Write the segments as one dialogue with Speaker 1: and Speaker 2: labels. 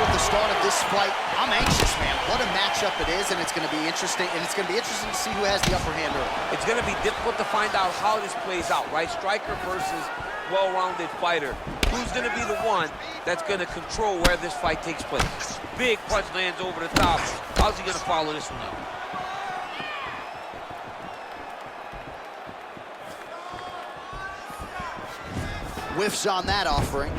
Speaker 1: with the start of this fight. I'm anxious, man. What a matchup it is, and it's going to be interesting. And it's going to be interesting to see who has the upper hand early.
Speaker 2: It's going to be difficult to find out how this plays out, right? Striker versus well-rounded fighter. Who's going to be the one that's going to control where this fight takes place? Big punch lands over the top. How's he going to follow this one up?
Speaker 1: Whiffs on that offering.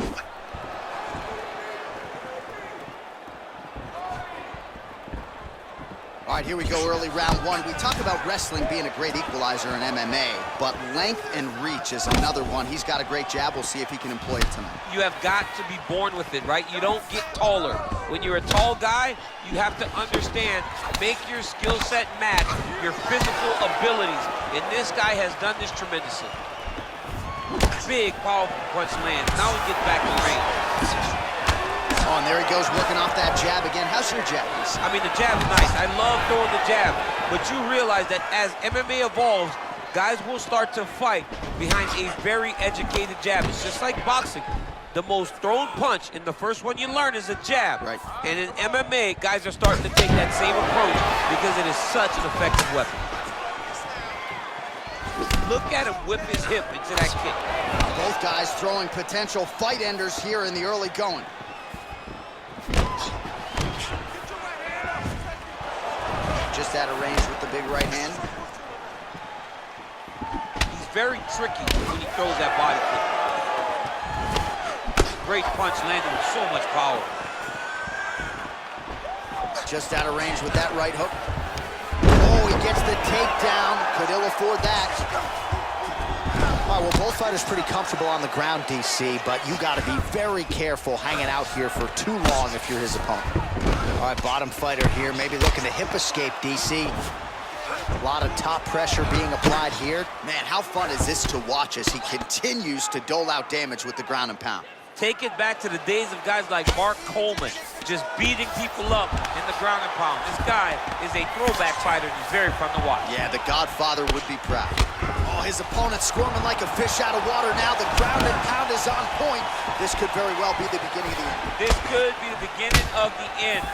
Speaker 1: All right, here we go, early round one. We talk about wrestling being a great equalizer in MMA, but length and reach is another one. He's got a great jab. We'll see if he can employ it tonight.
Speaker 2: You have got to be born with it, right? You don't get taller. When you're a tall guy, you have to understand, make your skill set match your physical abilities. And this guy has done this tremendously. Big, powerful punch lands. Now he gets back in range.
Speaker 1: Oh, and there he goes, working off that jab again. How's your jab?
Speaker 2: I mean, the jab's nice. I love throwing the jab. But you realize that as MMA evolves, guys will start to fight behind a very educated jab. It's just like boxing. The most thrown punch in the first one you learn is a jab.
Speaker 1: Right.
Speaker 2: And in MMA, guys are starting to take that same approach because it is such an effective weapon. Look at him whip his hip into that kick.
Speaker 1: Both guys throwing potential fight enders here in the early going. Just out of range with the big right hand.
Speaker 2: He's very tricky when he throws that body kick. Great punch landed with so much power.
Speaker 1: Just out of range with that right hook. Oh, he gets the takedown. Could ill afford that. All right, well, both fighters pretty comfortable on the ground, DC, but you got to be very careful hanging out here for too long if you're his opponent. All right, bottom fighter here, maybe looking to hip escape, DC. A lot of top pressure being applied here. Man, how fun is this to watch as he continues to dole out damage with the ground and pound?
Speaker 2: Take it back to the days of guys like Mark Coleman, just beating people up in the ground and pound. This guy is a throwback fighter and he's very fun to watch.
Speaker 1: Yeah, the Godfather would be proud. Oh, his opponent squirming like a fish out of water now. The ground and pound is on point. This could very well be the beginning of the end.
Speaker 2: This could be the beginning of the end.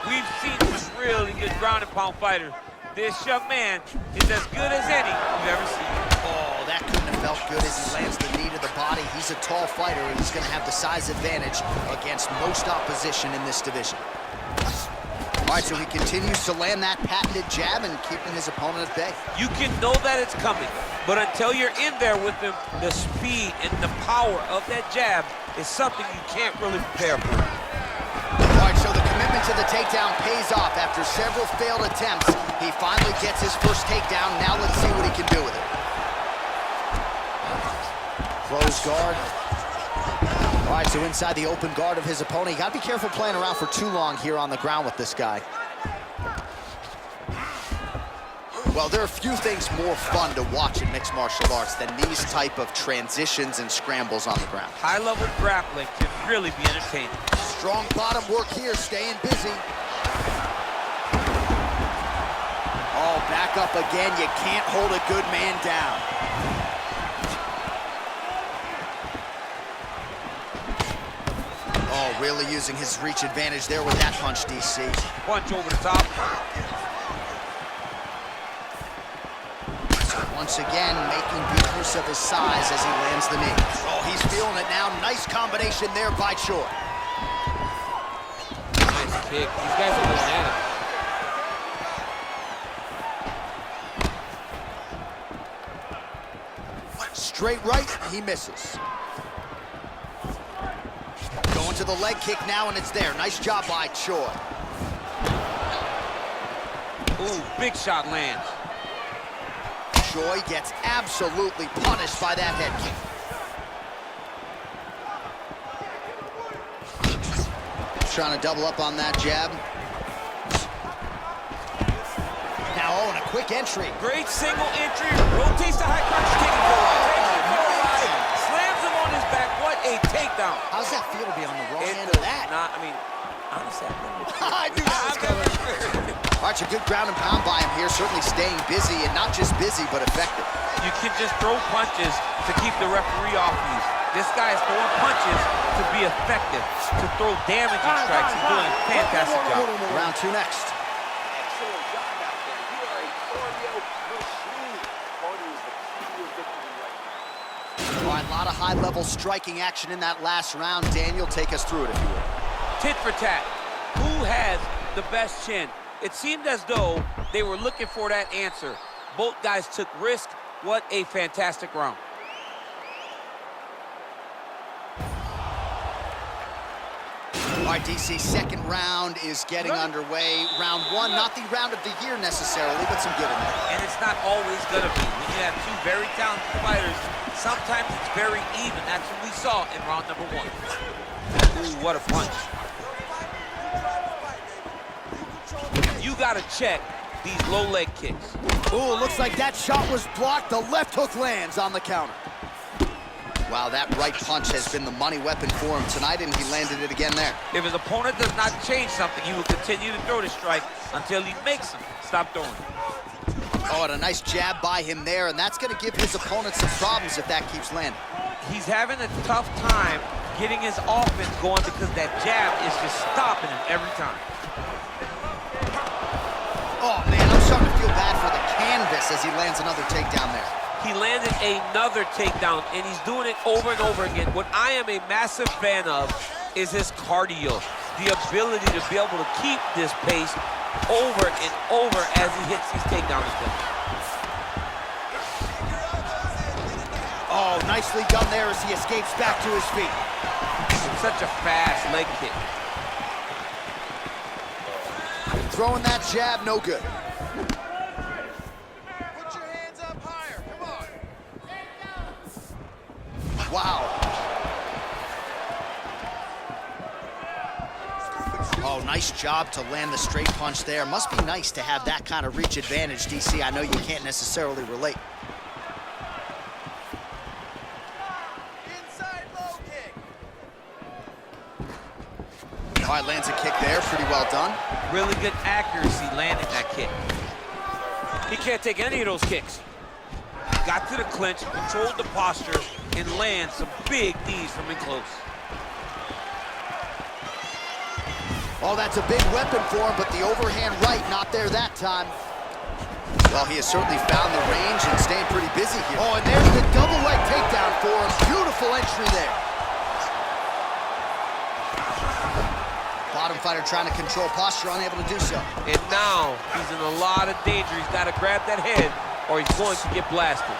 Speaker 2: We've seen some really good ground and pound fighters. This young man is as good as any you've ever seen.
Speaker 1: Oh, that couldn't have felt good as he lands the knee to the body. He's a tall fighter, and he's going to have the size advantage against most opposition in this division. All right, so he continues to land that patented jab and keeping his opponent at bay.
Speaker 2: You can know that it's coming, but until you're in there with him, the speed and the power of that jab is something you can't really prepare for.
Speaker 1: All right, so the commitment to the takedown pays off. After several failed attempts, he finally gets his first takedown. Now let's see what he can do with it. Close guard. All right, so inside the open guard of his opponent. You got to be careful playing around for too long here on the ground with this guy. Well, there are few things more fun to watch in mixed martial arts than these type of transitions and scrambles on the ground.
Speaker 2: High-level grappling can really be entertaining.
Speaker 1: Strong bottom work here, staying busy. Oh, back up again. You can't hold a good man down. Oh, really using his reach advantage there with that punch, DC.
Speaker 2: Punch over the top.
Speaker 1: Once again, making good use of his size as he lands the knee. Oh, he's feeling it now. Nice combination there by Choi.
Speaker 2: Nice kick. These guys are going at
Speaker 1: it. Straight right, he misses. Going to the leg kick now, and it's there. Nice job by Choi.
Speaker 2: Ooh, big shot lands.
Speaker 1: Choi gets absolutely punished by that head kick. Trying to double up on that jab. Now, oh, and a quick entry.
Speaker 2: Great single entry. Rotates the high crunch, taking forward. Slams him on his back. What a takedown.
Speaker 1: How's that feel to be on the wrong end of that?
Speaker 2: Honestly,
Speaker 1: I knew that was coming. All right, a good ground and pound by him here, certainly staying busy, and not just busy, but effective.
Speaker 2: You can just throw punches to keep the referee off these. This guy is throwing punches to be effective, to throw damaging strikes. He's doing a fantastic job.
Speaker 1: Round 2 next.
Speaker 3: Excellent job out there. You are a cardio machine. Cardio is the key to your victory right now.
Speaker 1: All right, a lot of high-level striking action in that last round. Daniel, take us through it, if you will.
Speaker 2: Tit for tat. Who has the best chin? It seemed as though they were looking for that answer. Both guys took risk. What a fantastic round.
Speaker 1: All right, DC, second round is getting underway. Round 1, not the round of the year necessarily, but some good in there.
Speaker 2: And it's not always gonna be. When you have two very talented fighters, sometimes it's very even. That's what we saw in round number 1. Ooh, what a punch. You gotta check these low leg kicks.
Speaker 1: Ooh, looks like that shot was blocked. The left hook lands on the counter. Wow, that right punch has been the money weapon for him tonight, and he landed it again there.
Speaker 2: If his opponent does not change something, he will continue to throw the strike until he makes him stop throwing.
Speaker 1: Oh, and a nice jab by him there, and that's going to give his opponent some problems if that keeps landing.
Speaker 2: He's having a tough time getting his offense going because that jab is just stopping him every time.
Speaker 1: Oh, man, I'm starting to feel bad for the canvas as he lands another takedown there.
Speaker 2: He landed another takedown, and he's doing it over and over again. What I am a massive fan of is his cardio, the ability to be able to keep this pace over and over as he hits these takedowns.
Speaker 1: Oh, nicely done there as he escapes back to his feet.
Speaker 2: Such a fast leg kick.
Speaker 1: Throwing that jab, no good. Wow. Oh, nice job to land the straight punch there. Must be nice to have that kind of reach advantage, DC. I know you can't necessarily relate.
Speaker 3: Inside low kick.
Speaker 1: All right, lands a kick there. Pretty well done.
Speaker 2: Really good accuracy landing that kick. He can't take any of those kicks. Got to the clinch, controlled the posture, and lands some big knees from in close.
Speaker 1: Oh, that's a big weapon for him, but the overhand right not there that time. Well, he has certainly found the range and staying pretty busy here. Oh, and there's the double leg takedown for him. Beautiful entry there. Bottom fighter trying to control posture, unable to do so.
Speaker 2: And now he's in a lot of danger. He's got to grab that head or he's going to get blasted.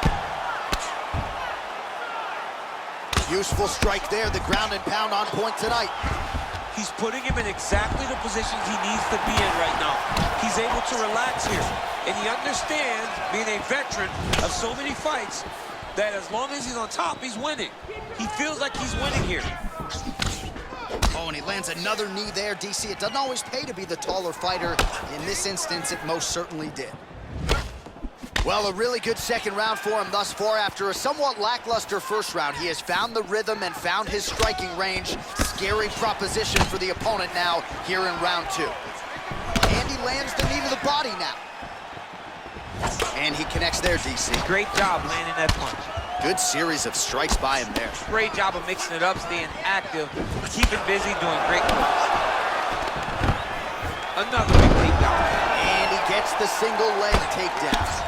Speaker 1: Useful strike there, the ground and pound on point tonight.
Speaker 2: He's putting him in exactly the positions he needs to be in right now. He's able to relax here. And he understands, being a veteran of so many fights, that as long as he's on top, he's winning. He feels like he's winning here.
Speaker 1: Oh, and he lands another knee there, DC. It doesn't always pay to be the taller fighter. In this instance, it most certainly did. Well, a really good second round for him thus far. After a somewhat lackluster first round, he has found the rhythm and found his striking range. Scary proposition for the opponent now here in round 2. And he lands the knee to the body now. And he connects there, DC.
Speaker 2: Great job landing that punch.
Speaker 1: Good series of strikes by him there.
Speaker 2: Great job of mixing it up, staying active, keeping busy, doing great work. Another big takedown.
Speaker 1: And he gets the single leg takedown.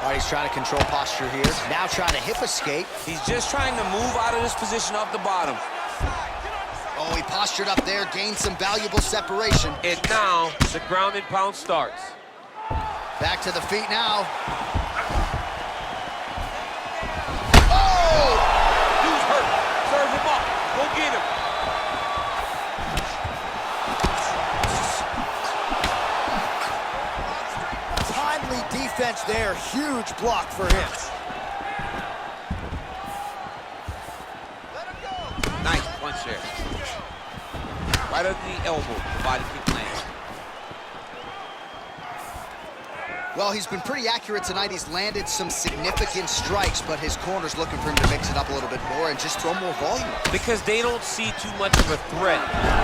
Speaker 1: All right, he's trying to control posture here. Now trying to hip escape.
Speaker 2: He's just trying to move out of this position off the bottom.
Speaker 1: Oh, he postured up there, gained some valuable separation.
Speaker 2: And now the ground and pound starts.
Speaker 1: Back to the feet now. Oh!
Speaker 2: Dude's hurt. Serve him up. Go get him.
Speaker 1: Timely defense there. Huge block for him.
Speaker 2: Nice punch there. Right under the elbow. The body kick lands.
Speaker 1: Well, he's been pretty accurate tonight. He's landed some significant strikes, but his corner's looking for him to mix it up a little bit more and just throw more volume.
Speaker 2: Because they don't see too much of a threat.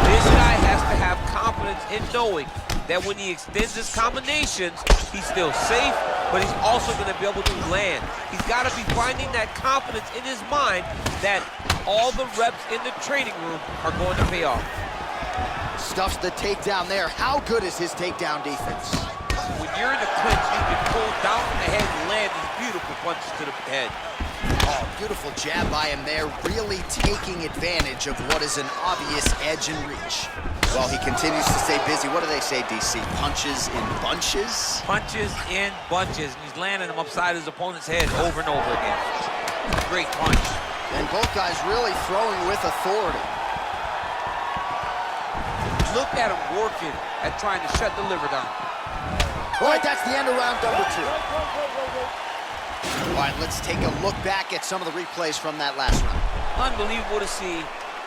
Speaker 2: This guy has to have confidence in knowing that when he extends his combinations, he's still safe, but he's also going to be able to land. He's got to be finding that confidence in his mind that all the reps in the training room are going to pay off.
Speaker 1: Stuffs the takedown there. How good is his takedown defense?
Speaker 2: When you're in the clinch, you can pull down from the head and land these beautiful punches to the head.
Speaker 1: Oh, beautiful jab by him there, really taking advantage of what is an obvious edge and reach. While he continues to stay busy, what do they say, DC? Punches in bunches?
Speaker 2: Punches in bunches, and he's landing them upside his opponent's head over and over again. Great punch.
Speaker 1: And both guys really throwing with authority.
Speaker 2: Look at him working at trying to shut the liver down.
Speaker 1: All right, that's the end of round number 2. All right, let's take a look back at some of the replays from that last round.
Speaker 2: Unbelievable to see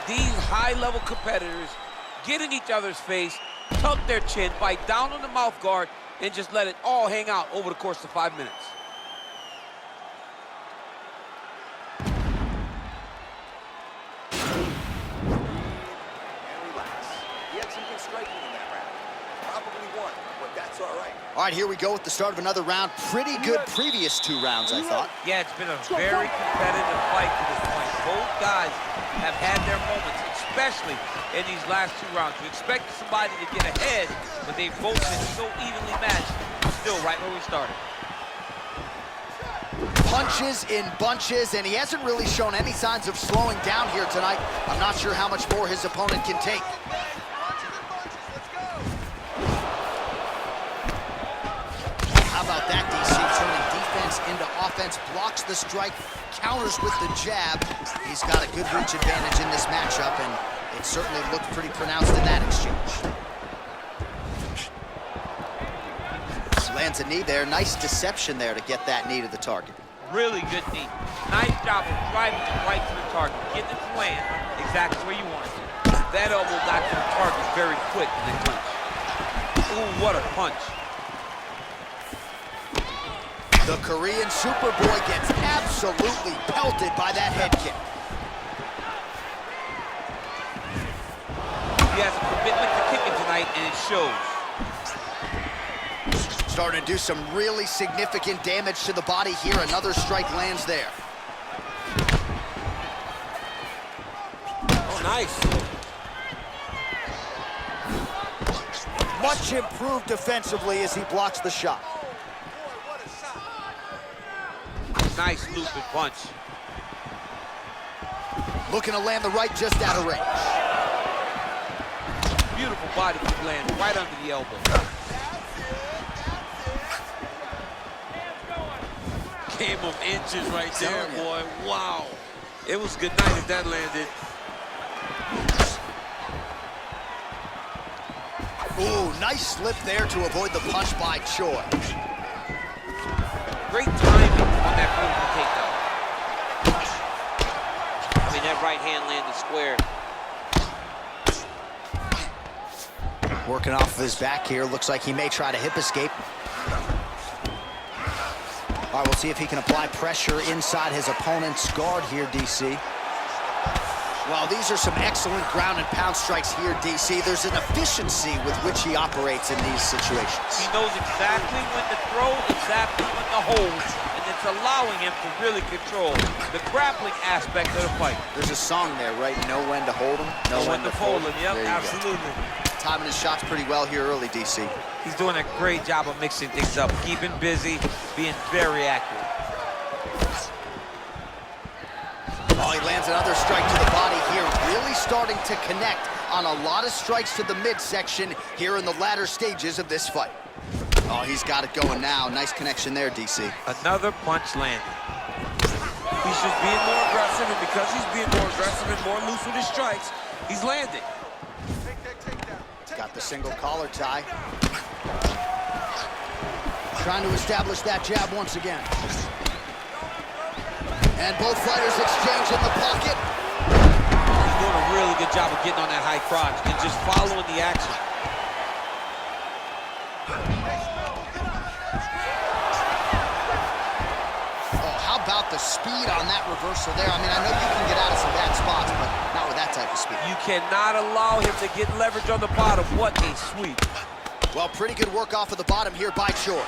Speaker 2: these high-level competitors get in each other's face, tuck their chin, bite down on the mouth guard, and just let it all hang out over the course of 5 minutes.
Speaker 1: All right, here we go with the start of another round. Pretty good previous 2 rounds, I thought.
Speaker 2: Yeah, it's been a very competitive fight to this point. Both guys have had their moments, especially in these last 2 rounds. You expect somebody to get ahead, but they've both been so evenly matched, still right where we started.
Speaker 1: Punches in bunches, and he hasn't really shown any signs of slowing down here tonight. I'm not sure how much more his opponent can take. How about that, DC? Turning defense into offense, blocks the strike, counters with the jab. He's got a good reach advantage in this matchup, and it certainly looked pretty pronounced in that exchange. Lands a knee there. Nice deception there to get that knee to the target.
Speaker 2: Really good knee. Nice job of driving it right to the target, getting it to land exactly where you want it. That elbow got to the target very quick in the clinch. Ooh, what a punch.
Speaker 1: The Korean Superboy gets absolutely pelted by that head kick.
Speaker 2: He has a commitment to kicking tonight, and it shows.
Speaker 1: Starting to do some really significant damage to the body here. Another strike lands there.
Speaker 2: Oh, nice.
Speaker 1: Much improved defensively as he blocks the shot.
Speaker 2: Nice looping punch.
Speaker 1: Looking to land the right just out of range.
Speaker 2: Beautiful body kick land right under the elbow. Game of inches right there, boy. Wow. It was good night if that landed.
Speaker 1: Ooh, nice slip there to avoid the punch by Choi.
Speaker 2: Great timing on that beautiful takedown. I mean, that right hand landed square.
Speaker 1: Working off of his back here. Looks like he may try to hip escape. All right, we'll see if he can apply pressure inside his opponent's guard here, DC. Well, these are some excellent ground and pound strikes here, DC. There's an efficiency with which he operates in these situations.
Speaker 2: He knows exactly when to throw, exactly when to hold, and it's allowing him to really control the grappling aspect of the fight.
Speaker 1: There's a song there, right? Know when to hold him, know when to fold him.
Speaker 2: Yep, absolutely.
Speaker 1: Timing his shots pretty well here early, DC.
Speaker 2: He's doing a great job of mixing things up, keeping busy, being very accurate.
Speaker 1: Oh, he lands another strike to the body here. Really starting to connect on a lot of strikes to the midsection here in the latter stages of this fight. Oh, he's got it going now. Nice connection there, DC.
Speaker 2: Another punch landed. He's just being more aggressive, and because he's being more aggressive and more loose with his strikes, he's landing.
Speaker 1: Got the single collar tie. Trying to establish that jab once again. And both fighters exchange in the pocket.
Speaker 2: He's doing a really good job of getting on that high crotch and just following the action.
Speaker 1: Oh, how about the speed on that reversal there? I mean, I know you can get out of some bad spots, but not with that type of speed.
Speaker 2: You cannot allow him to get leverage on the bottom. What a sweep.
Speaker 1: Well, pretty good work off of the bottom here by Choi.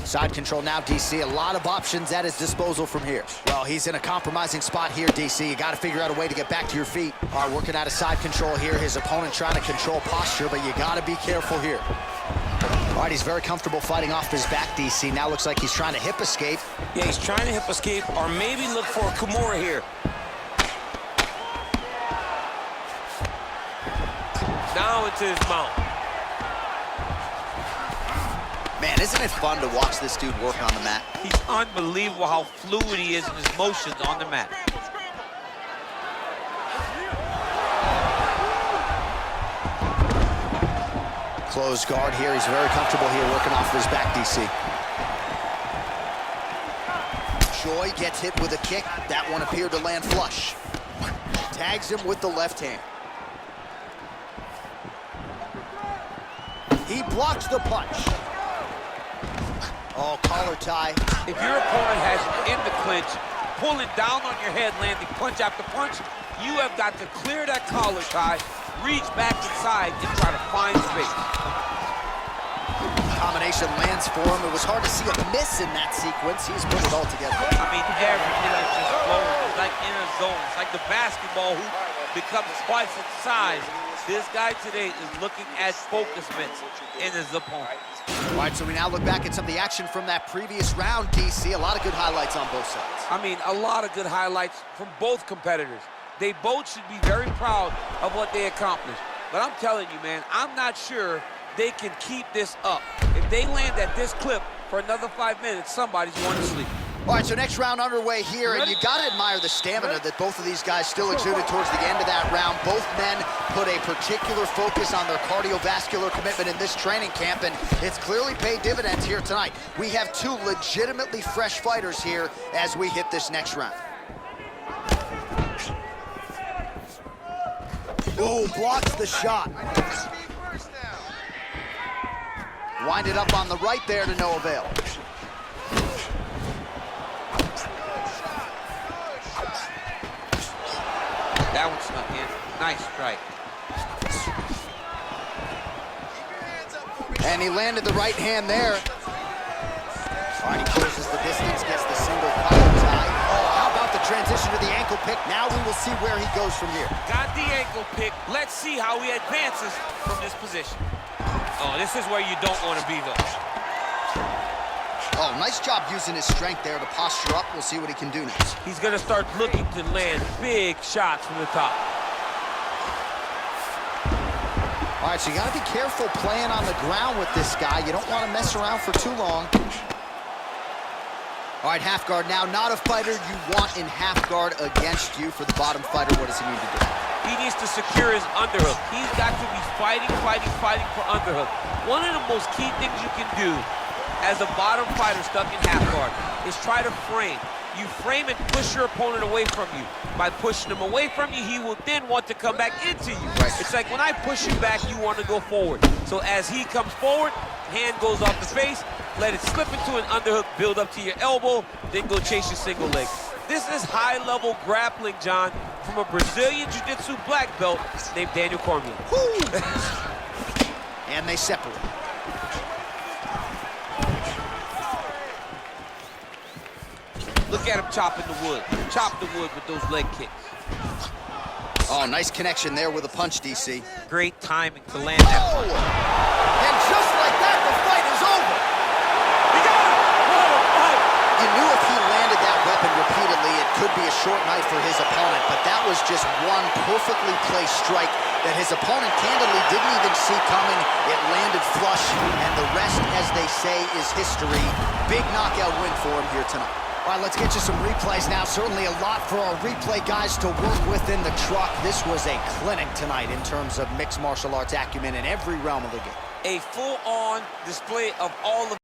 Speaker 1: Side control now, DC. A lot of options at his disposal from here. Well, he's in a compromising spot here, DC. You got to figure out a way to get back to your feet. All right, working out of side control here. His opponent trying to control posture, but you got to be careful here. All right, he's very comfortable fighting off his back, DC. Now looks like he's trying to hip escape.
Speaker 4: Yeah, he's trying to hip escape or maybe look for a Kimura here.
Speaker 2: Now into his mount.
Speaker 1: Man, isn't it fun to watch this dude work on the mat?
Speaker 2: He's unbelievable how fluid he is in his motions on the mat.
Speaker 1: Closed guard here. He's very comfortable here working off of his back, DC. Choi gets hit with a kick. That one appeared to land flush. Tags him with the left hand. He blocks the punch. Oh, collar tie.
Speaker 2: If your opponent has you in the clinch, pulling down on your head, landing punch after punch, you have got to clear that collar tie, reach back inside, and try to find space.
Speaker 1: Combination lands for him. It was hard to see a miss in that sequence. He's put it all together.
Speaker 2: I mean, everything is just flowing. It's like in a zone. It's like the basketball hoop becomes twice its size. This guy today is looking at focus mitts in his opponent.
Speaker 1: All right, so we now look back at some of the action from that previous round, DC. A lot of good highlights on both sides.
Speaker 2: I mean, a lot of good highlights from both competitors. They both should be very proud of what they accomplished. But I'm telling you, man, I'm not sure they can keep this up. If they land at this clip for another 5 minutes, somebody's going to sleep.
Speaker 1: All right, so next round underway here, and you got to admire the stamina that both of these guys still exuded towards the end of that round. Both men put a particular focus on their cardiovascular commitment in this training camp, and it's clearly paid dividends here tonight. We have two legitimately fresh fighters here as we hit this next round. Oh, blocks the shot. Wind it up on the right there to no avail.
Speaker 2: That one snuck in. Nice strike.
Speaker 1: And he landed the right hand there. All right, he closes the distance, gets the single collar tie. Oh, how about the transition to the ankle pick? Now we will see where he goes from here.
Speaker 2: Got the ankle pick. Let's see how he advances from this position. Oh, this is where you don't want to be, though.
Speaker 1: Oh, nice job using his strength there to posture up. We'll see what he can do next.
Speaker 2: He's going to start looking to land big shots from the top.
Speaker 1: All right, so you got to be careful playing on the ground with this guy. You don't want to mess around for too long. All right, half guard now. Not a fighter you want in half guard against you. For the bottom fighter, what does he need to do?
Speaker 2: He needs to secure his underhook. He's got to be fighting for underhook. One of the most key things you can do as a bottom fighter stuck in half guard is try to frame. You frame and push your opponent away from you. By pushing him away from you, he will then want to come back into you.
Speaker 1: Right.
Speaker 2: It's like when I push you back, you want to go forward. So as he comes forward, hand goes off the face, let it slip into an underhook, build up to your elbow, then go chase your single leg. This is high-level grappling, John, from a Brazilian Jiu-Jitsu black belt named Daniel Cormier.
Speaker 1: And they separate.
Speaker 2: Look at him chopping the wood. Chop the wood with those leg kicks.
Speaker 1: Oh, nice connection there with a punch, DC.
Speaker 2: Great timing to land that punch.
Speaker 1: And just like that, the fight is over.
Speaker 2: He got him! What a fight!
Speaker 1: You knew if he landed that weapon repeatedly, it could be a short night for his opponent, but that was just one perfectly placed strike that his opponent candidly didn't even see coming. It landed flush, and the rest, as they say, is history. Big knockout win for him here tonight. All right, let's get you some replays now. Certainly a lot for our replay guys to work with in the truck. This was a clinic tonight in terms of mixed martial arts acumen in every realm of the game.
Speaker 2: A full-on display of all of